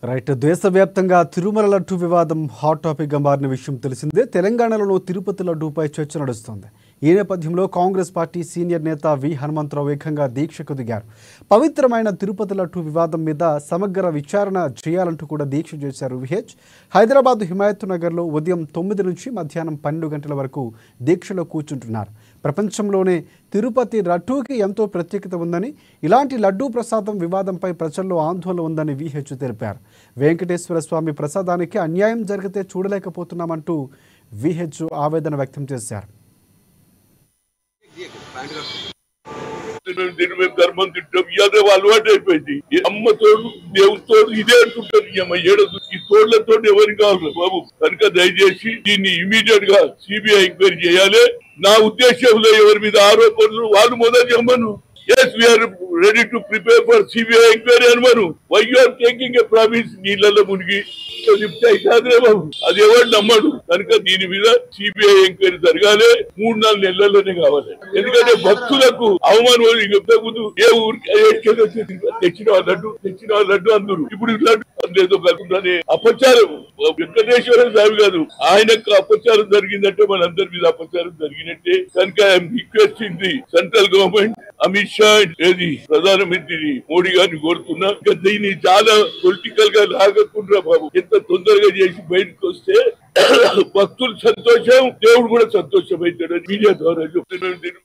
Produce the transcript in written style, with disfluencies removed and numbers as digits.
Right దేశవ్యాప్తంగా తిరుమల లడ్డు వివాదం hot topic గా మారిన విషయం తెలిసిందే. తెలంగాణలో తిరుపతి లడ్డూపై చర్చ నడుస్తోంది. ఈ నేపథ్యంలో కాంగ్రెస్ పార్టీ సీనియర్ నేత వి హనుమంతరావు ఏకంగా దీక్షకు దిగారు. పవిత్రమైన తిరుపతి లడ్డు వివాదం మీద సమగ్ర విచారణ చేయాలంటూ కూడా దీక్ష చేశారు విహెచ్. హైదరాబాద్ హిమాయత్ నగర్లో ఉదయం 9 నుంచి మధ్యాహ్నం 12 గంటల వరకు దీక్షలో కూర్చుంటున్నారు. ప్రపంచంలోనే తిరుపతి లడ్డూకి ఎంతో ప్రత్యేకత ఉందని, ఇలాంటి లడ్డూ ప్రసాదం వివాదంపై ప్రజల్లో ఆందోళన ఉందని విహెచ్ తెలిపారు. వెంకటేశ్వర స్వామి ప్రసాదానికి అన్యాయం జరిగితే చూడలేకపోతున్నామంటూ విహెచ్ ఆవేదన వ్యక్తం చేశారు. ధర్మం తింటాం ఇదే అలవాటు అయిపోయింది. అమ్మతోడు దేవుడితోడు ఇదే అంటుంటారు. ఈ తోళ్లతో ఎవరికి కావాలి బాబు? కనుక దయచేసి దీన్ని ఇమీడియట్ గా సిబిఐ ఎంక్వైరీ చేయాలి. నా ఉద్దేశంలో ఎవరి మీద ఆరోపణలు వాళ్ళు మొదలు చెప్పమను. Yes, we are ready to prepare for CBI inquiry అనుమను. Why you are taking a promise? నీళ్ళలో మునిగి బాబు అది ఎవరు నమ్మడు. కనుక దీని మీద సిబిఐ ఎంక్వైరీ జరగాలి. 3-4 నెలల్లోనే కావాలి. ఎందుకంటే భక్తులకు అవమానం ముందు ఏ ఊరికి తెచ్చిన లడ్డు అందరు ఇప్పుడు లడ్డు కలుగుతుందని అపచారం. వెంకటేశ్వర స్వామి కాదు, ఆయనకు అపచారం జరిగిందంటే మనందరి మీద అపచారం జరిగినట్టే. కనుక I'm requesting the central government, Amit Shah ఏది ప్రధానమంత్రి మోడీ గారిని కోరుతున్నా, దీన్ని చాలా పొలిటికల్ గా లాగకుండా బాబు ఎంత తొందరగా చేసి బయటకు వస్తే భక్తులు సంతోషం, దేవుడు కూడా సంతోషం అవుతాడని మీడియా ద్వారా చెప్తున్నాను.